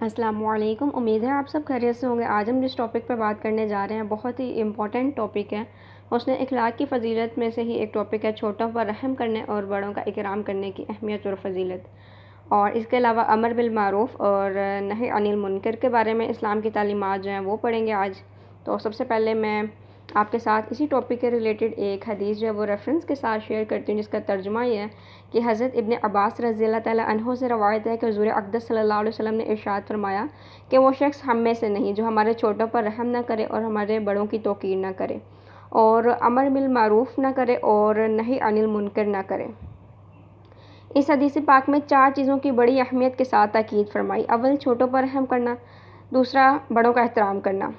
السلام علیکم، امید ہے آپ سب خیریت سے ہوں گے۔ آج ہم جس ٹاپک پہ بات کرنے جا رہے ہیں بہت ہی امپورٹنٹ ٹاپک ہے۔ حسن اخلاق کی فضیلت میں سے ہی ایک ٹاپک ہے چھوٹوں پر رحم کرنے اور بڑوں کا اکرام کرنے کی اہمیت اور فضیلت۔ اور اس کے علاوہ امر بالمعروف اور نہی عن المنکر کے بارے میں اسلام کی تعلیمات جو ہیں وہ پڑھیں گے آج۔ تو سب سے پہلے میں آپ کے ساتھ اسی ٹاپک کے ریلیٹڈ ایک حدیث جو ہے وہ ریفرنس کے ساتھ شیئر کرتی ہوں، جس کا ترجمہ یہ ہے کہ حضرت ابن عباس رضی اللہ تعالیٰ عنہ سے روایت ہے کہ حضور اقدس صلی اللہ علیہ وسلم نے ارشاد فرمایا کہ وہ شخص ہم میں سے نہیں جو ہمارے چھوٹوں پر رحم نہ کرے اور ہمارے بڑوں کی توقیر نہ کرے، اور امر بالمعروف نہ کرے اور نہی عن المنکر نہ کرے۔ اس حدیث پاک میں 4 چیزوں کی بڑی اہمیت کے ساتھ تاکید فرمائی۔ اول، چھوٹوں پر رحم کرنا، دوسرا، بڑوں کا احترام کرنا،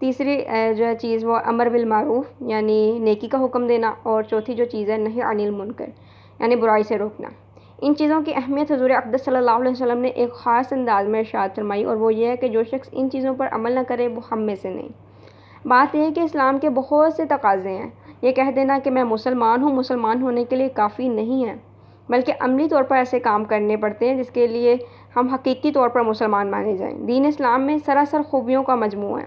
تیسری جو چیز وہ امر بالمعروف یعنی نیکی کا حکم دینا، اور چوتھی جو چیز ہے نہی عن المنکر یعنی برائی سے روکنا۔ ان چیزوں کی اہمیت حضور اقدس صلی اللہ علیہ وسلم نے ایک خاص انداز میں ارشاد فرمائی، اور وہ یہ ہے کہ جو شخص ان چیزوں پر عمل نہ کرے وہ ہم میں سے نہیں۔ بات یہ ہے کہ اسلام کے بہت سے تقاضے ہیں۔ یہ کہہ دینا کہ میں مسلمان ہوں مسلمان ہونے کے لیے کافی نہیں ہے، بلکہ عملی طور پر ایسے کام کرنے پڑتے ہیں جس کے لیے ہم حقیقی طور پر مسلمان مانے جائیں۔ دین اسلام میں سراسر خوبیوں کا مجموعہ ہے۔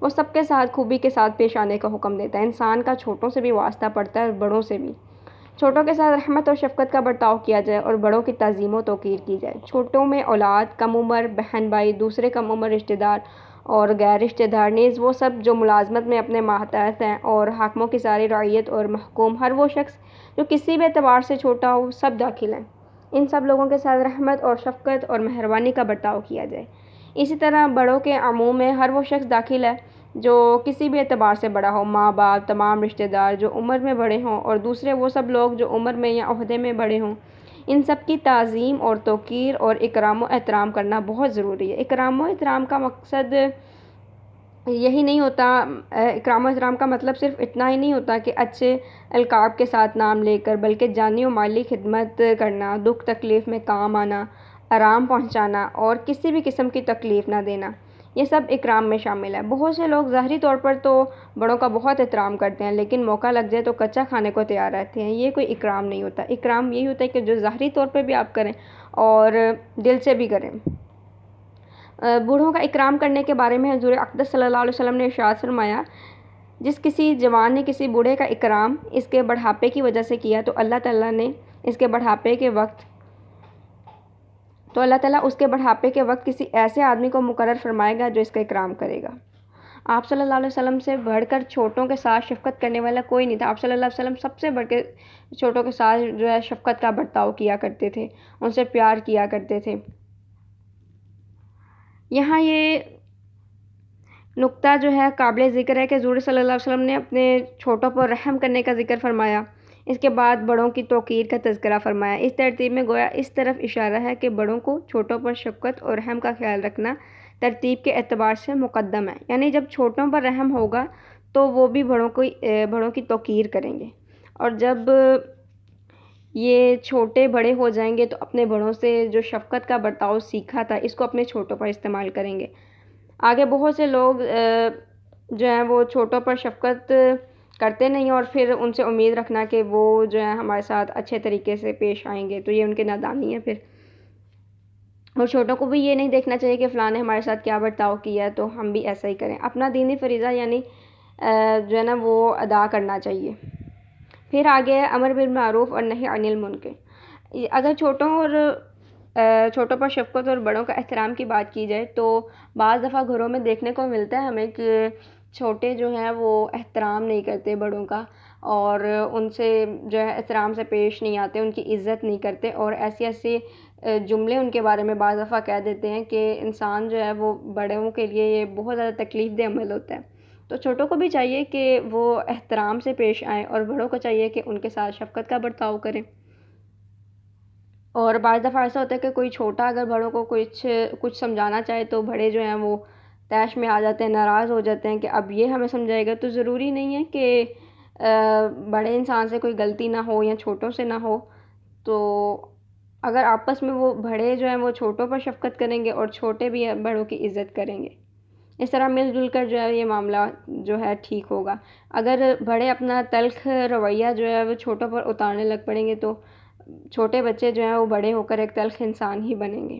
وہ سب کے ساتھ خوبی کے ساتھ پیش آنے کا حکم دیتا ہے۔ انسان کا چھوٹوں سے بھی واسطہ پڑتا ہے اور بڑوں سے بھی۔ چھوٹوں کے ساتھ رحمت اور شفقت کا برتاؤ کیا جائے اور بڑوں کی تعظیم و توقیر کی جائے۔ چھوٹوں میں اولاد، کم عمر بہن بھائی، دوسرے کم عمر رشتہ دار اور غیر رشتہ دار، نیز وہ سب جو ملازمت میں اپنے ماتحت ہیں، اور حاکموں کی ساری رعیت اور محکوم، ہر وہ شخص جو کسی بھی اعتبار سے چھوٹا ہو، سب داخل ہیں۔ ان سب لوگوں کے ساتھ رحمت اور شفقت اور مہربانی کا برتاؤ کیا جائے۔ اسی طرح بڑوں کے عموم میں ہر وہ شخص داخل ہے جو کسی بھی اعتبار سے بڑا ہو، ماں باپ، تمام رشتہ دار جو عمر میں بڑے ہوں، اور دوسرے وہ سب لوگ جو عمر میں یا عہدے میں بڑے ہوں۔ ان سب کی تعظیم اور توقیر اور اکرام و احترام کرنا بہت ضروری ہے۔ اکرام و احترام کا مقصد یہی نہیں ہوتا، اکرام و احترام کا مطلب صرف اتنا ہی نہیں ہوتا کہ اچھے القاب کے ساتھ نام لے کر، بلکہ جانی و مالی خدمت کرنا، دکھ تکلیف میں کام آنا، آرام پہنچانا اور کسی بھی قسم کی تکلیف نہ دینا، یہ سب اکرام میں شامل ہے۔ بہت سے لوگ ظاہری طور پر تو بڑوں کا بہت احترام کرتے ہیں، لیکن موقع لگ جائے تو کچا کھانے کو تیار رہتے ہیں۔ یہ کوئی اکرام نہیں ہوتا۔ اکرام یہی ہوتا ہے کہ جو ظاہری طور پر بھی آپ کریں اور دل سے بھی کریں۔ بوڑھوں کا اکرام کرنے کے بارے میں حضور اقدس صلی اللہ علیہ وسلم نے ارشاد فرمایا، جس کسی جوان نے کسی بوڑھے کا اکرام اس کے بڑھاپے کی وجہ سے کیا تو اللہ تعالیٰ اس کے بڑھاپے کے وقت کسی ایسے آدمی کو مقرر فرمائے گا جو اس کا اکرام کرے گا۔ آپ صلی اللہ علیہ وسلم سے بڑھ کر چھوٹوں کے ساتھ شفقت کرنے والا کوئی نہیں تھا۔ آپ صلی اللہ علیہ وسلم سب سے بڑھ کے چھوٹوں کے ساتھ جو ہے شفقت کا برتاؤ کیا کرتے تھے، ان سے پیار کیا کرتے تھے۔ یہاں یہ نقطہ جو ہے قابل ذکر ہے کہ حضور صلی اللہ علیہ وسلم نے اپنے چھوٹوں پر رحم کرنے کا ذکر فرمایا، اس کے بعد بڑوں کی توقیر کا تذکرہ فرمایا۔ اس ترتیب میں گویا اس طرف اشارہ ہے کہ بڑوں کو چھوٹوں پر شفقت اور رحم کا خیال رکھنا ترتیب کے اعتبار سے مقدم ہے، یعنی جب چھوٹوں پر رحم ہوگا تو وہ بھی بڑوں کی توقیر کریں گے، اور جب یہ چھوٹے بڑے ہو جائیں گے تو اپنے بڑوں سے جو شفقت کا برتاؤ سیکھا تھا اس کو اپنے چھوٹوں پر استعمال کریں گے۔ آگے بہت سے لوگ جو ہیں وہ چھوٹوں پر شفقت کرتے نہیں، اور پھر ان سے امید رکھنا کہ وہ جو ہے ہمارے ساتھ اچھے طریقے سے پیش آئیں گے، تو یہ ان کی نادانی ہے پھر۔ اور چھوٹوں کو بھی یہ نہیں دیکھنا چاہیے کہ فلاں نے ہمارے ساتھ کیا برتاؤ کیا تو ہم بھی ایسا ہی کریں۔ اپنا دینی فریضہ یعنی جو ہے نا وہ ادا کرنا چاہیے۔ پھر آگے ہے امر بالمعروف اور نہی عن المنکر۔ اگر چھوٹوں پر شفقت اور بڑوں کا احترام کی بات کی جائے تو بعض دفعہ گھروں میں دیکھنے کو ملتا ہے ہمیں کہ چھوٹے جو ہیں وہ احترام نہیں کرتے بڑوں کا، اور ان سے جو ہے احترام سے پیش نہیں آتے، ان کی عزت نہیں کرتے، اور ایسی جملے ان کے بارے میں بعض دفعہ کہہ دیتے ہیں کہ انسان جو ہے وہ بڑوں کے لیے یہ بہت زیادہ تکلیف دہ عمل ہوتا ہے۔ تو چھوٹوں کو بھی چاہیے کہ وہ احترام سے پیش آئیں، اور بڑوں کو چاہیے کہ ان کے ساتھ شفقت کا برتاؤ کریں۔ اور بعض دفعہ ایسا ہوتا ہے کہ کوئی چھوٹا اگر بڑوں کو کچھ سمجھانا چاہے تو بڑے جو ہیں وہ طیش میں آ جاتے ہیں، ناراض ہو جاتے ہیں کہ اب یہ ہمیں سمجھائے گا۔ تو ضروری نہیں ہے کہ بڑے انسان سے کوئی غلطی نہ ہو یا چھوٹوں سے نہ ہو، تو اگر آپس میں وہ بڑے جو ہیں وہ چھوٹوں پر شفقت کریں گے اور چھوٹے بھی بڑوں کی عزت کریں گے، اس طرح مل جل کر جو ہے یہ معاملہ جو ہے ٹھیک ہوگا۔ اگر بڑے اپنا تلخ رویہ جو ہے وہ چھوٹوں پر اتارنے لگ پڑیں گے تو چھوٹے بچے جو ہیں وہ بڑے ہو کر ایک تلخ انسان ہی بنیں گے۔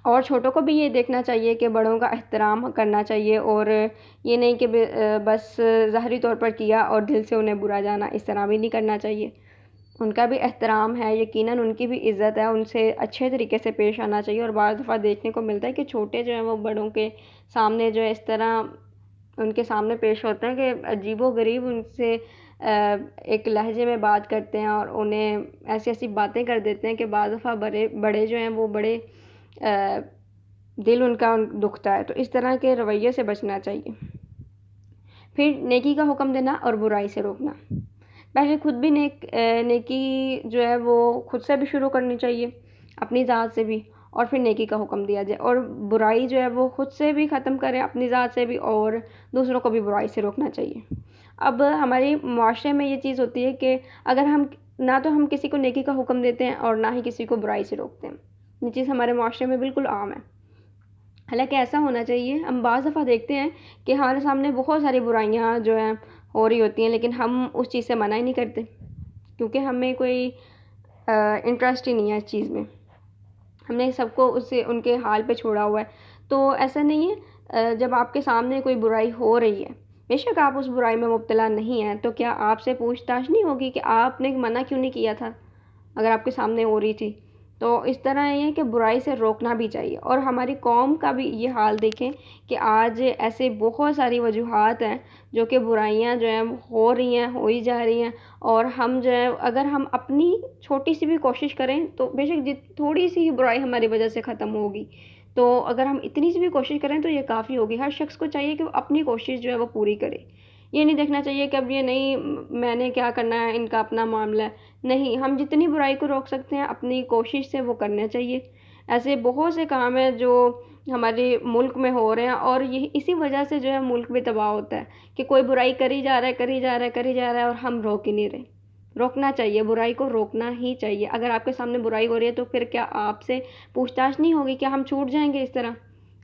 اور چھوٹوں کو بھی یہ دیکھنا چاہیے کہ بڑوں کا احترام کرنا چاہیے، اور یہ نہیں کہ بس ظاہری طور پر کیا اور دل سے انہیں برا جانا، اس طرح بھی نہیں کرنا چاہیے۔ ان کا بھی احترام ہے، یقیناً ان کی بھی عزت ہے، ان سے اچھے طریقے سے پیش آنا چاہیے۔ اور بعض دفعہ دیکھنے کو ملتا ہے کہ چھوٹے جو ہیں وہ بڑوں کے سامنے جو ہے اس طرح ان کے سامنے پیش ہوتے ہیں کہ عجیب و غریب ان سے ایک لہجے میں بات کرتے ہیں، اور انہیں ایسی ایسی باتیں کر دیتے ہیں کہ بعض دفعہ بڑے جو ہیں وہ بڑے دل ان کا دکھتا ہے۔ تو اس طرح کے رویے سے بچنا چاہیے۔ پھر نیکی کا حکم دینا اور برائی سے روکنا۔ پہلے خود بھی نیکی جو ہے وہ خود سے بھی شروع کرنی چاہیے، اپنی ذات سے بھی، اور پھر نیکی کا حکم دیا جائے، اور برائی جو ہے وہ خود سے بھی ختم کریں اپنی ذات سے بھی، اور دوسروں کو بھی برائی سے روکنا چاہیے۔ اب ہماری معاشرے میں یہ چیز ہوتی ہے کہ اگر نہ تو ہم کسی کو نیکی کا حکم دیتے ہیں اور نہ ہی کسی کو برائی سے روکتے ہیں، یہ چیز ہمارے معاشرے میں بالکل عام ہے۔ حالانکہ ایسا ہونا چاہیے۔ ہم بعض دفعہ دیکھتے ہیں کہ ہمارے سامنے بہت ساری برائیاں جو ہیں ہو رہی ہوتی ہیں، لیکن ہم اس چیز سے منع ہی نہیں کرتے، کیونکہ ہمیں کوئی انٹرسٹ ہی نہیں ہے اس چیز میں، ہم نے سب کو ان کے حال پہ چھوڑا ہوا ہے۔ تو ایسا نہیں ہے، جب آپ کے سامنے کوئی برائی ہو رہی ہے، بے شک آپ اس برائی میں مبتلا نہیں ہیں، تو کیا آپ سے پوچھ تاچھ نہیں ہوگی کہ آپ نے منع کیوں نہیں کیا تھا اگر آپ کے سامنے ہو رہی تھی؟ تو اس طرح یہ ہے کہ برائی سے روکنا بھی چاہیے۔ اور ہماری قوم کا بھی یہ حال دیکھیں کہ آج ایسے بہت ساری وجوہات ہیں جو کہ برائیاں جو ہیں ہو رہی ہیں، ہو ہی جا رہی ہیں، اور ہم جو ہے اگر ہم اپنی چھوٹی سی بھی کوشش کریں تو بے شک تھوڑی سی ہی برائی ہماری وجہ سے ختم ہوگی۔ تو اگر ہم اتنی سی بھی کوشش کریں تو یہ کافی ہوگی۔ ہر شخص کو چاہیے کہ وہ اپنی کوشش جو ہے وہ پوری کرے۔ یہ نہیں دیکھنا چاہیے کہ اب یہ نہیں، میں نے کیا کرنا ہے، ان کا اپنا معاملہ ہے۔ نہیں، ہم جتنی برائی کو روک سکتے ہیں اپنی کوشش سے وہ کرنا چاہیے۔ ایسے بہت سے کام ہیں جو ہمارے ملک میں ہو رہے ہیں، اور یہ اسی وجہ سے جو ہے ملک بھی تباہ ہوتا ہے کہ کوئی برائی کری جا رہا ہے، کری جا رہا ہے، کری جا رہا ہے، اور ہم روک ہی نہیں رہے۔ روکنا چاہیے، برائی کو روکنا ہی چاہیے۔ اگر آپ کے سامنے برائی ہو رہی ہے تو پھر کیا آپ سے پوچھ تاچھ نہیں ہوگی؟ کیا ہم چھوٹ جائیں گے اس طرح؟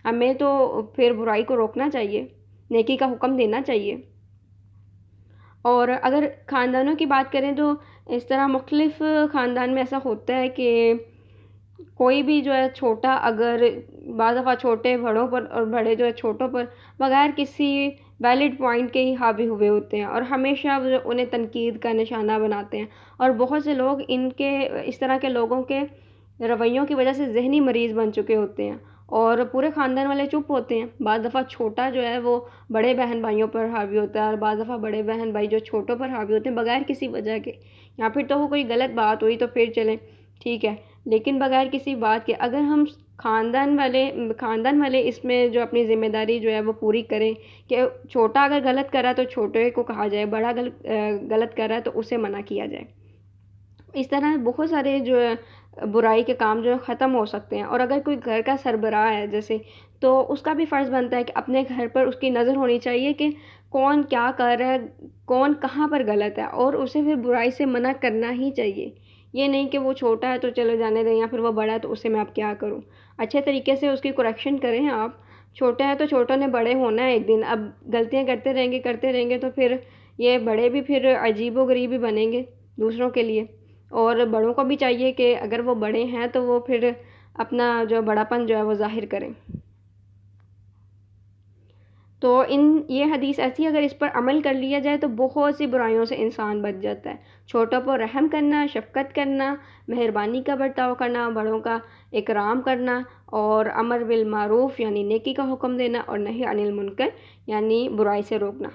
ہمیں تو پھر برائی کو روکنا چاہیے، نیکی کا حکم دینا چاہیے۔ اور اگر خاندانوں کی بات کریں تو اس طرح مختلف خاندان میں ایسا ہوتا ہے کہ کوئی بھی جو ہے چھوٹا، اگر بعض دفعہ چھوٹے بڑوں پر اور بڑے جو ہے چھوٹوں پر بغیر کسی ویلڈ پوائنٹ کے ہی حاوی ہوئے ہوتے ہیں، اور ہمیشہ وہ انہیں تنقید کا نشانہ بناتے ہیں۔ اور بہت سے لوگ اس طرح کے لوگوں کے رویوں کی وجہ سے ذہنی مریض بن چکے ہوتے ہیں، اور پورے خاندان والے چپ ہوتے ہیں۔ بعض دفعہ چھوٹا جو ہے وہ بڑے بہن بھائیوں پر حاوی ہوتا ہے، اور بعض دفعہ بڑے بہن بھائی جو چھوٹوں پر حاوی ہوتے ہیں بغیر کسی وجہ کے، یا پھر تو وہ کوئی غلط بات ہوئی تو پھر چلیں ٹھیک ہے، لیکن بغیر کسی بات کے اگر ہم خاندان والے اس میں جو اپنی ذمہ داری جو ہے وہ پوری کریں کہ چھوٹا اگر غلط کر رہا ہے تو چھوٹے کو کہا جائے، بڑا غلط کر رہا ہے تو اسے منع کیا جائے۔ اس طرح بہت سارے جو برائی کے کام جو ہے ختم ہو سکتے ہیں۔ اور اگر کوئی گھر کا سربراہ ہے جیسے، تو اس کا بھی فرض بنتا ہے کہ اپنے گھر پر اس کی نظر ہونی چاہیے کہ کون کیا کر رہا ہے، کون کہاں پر غلط ہے، اور اسے پھر برائی سے منع کرنا ہی چاہیے۔ یہ نہیں کہ وہ چھوٹا ہے تو چلو جانے دیں، یا پھر وہ بڑا ہے تو اسے میں اب کیا کروں۔ اچھے طریقے سے اس کی کریکشن کریں آپ۔ چھوٹے ہیں تو چھوٹوں نے بڑے ہونا ہے ایک دن، اب غلطیاں کرتے رہیں گے تو پھر یہ بڑے بھی پھر عجیب و غریب ہی بنیں گے دوسروں کے لیے۔ اور بڑوں کو بھی چاہیے کہ اگر وہ بڑے ہیں تو وہ پھر اپنا جو بڑا پن جو ہے وہ ظاہر کریں۔ تو یہ حدیث ایسی، اگر اس پر عمل کر لیا جائے تو بہت سی برائیوں سے انسان بچ جاتا ہے۔ چھوٹوں پر رحم کرنا، شفقت کرنا، مہربانی کا برتاؤ کرنا، بڑوں کا اکرام کرنا، اور امر بالمعروف یعنی نیکی کا حکم دینا، اور نہی عن المنکر یعنی برائی سے روکنا۔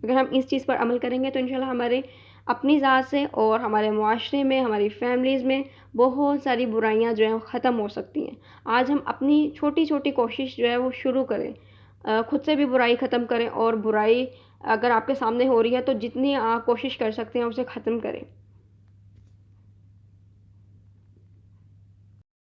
اگر ہم اس چیز پر عمل کریں گے تو انشاءاللہ ہمارے اپنی ذات سے اور ہمارے معاشرے میں، ہماری فیملیز میں بہت ساری برائیاں جو ہیں ختم ہو سکتی ہیں۔ آج ہم اپنی چھوٹی چھوٹی کوشش جو ہے وہ شروع کریں، خود سے بھی برائی ختم کریں، اور برائی اگر آپ کے سامنے ہو رہی ہے تو جتنی آپ کوشش کر سکتے ہیں اسے ختم کریں۔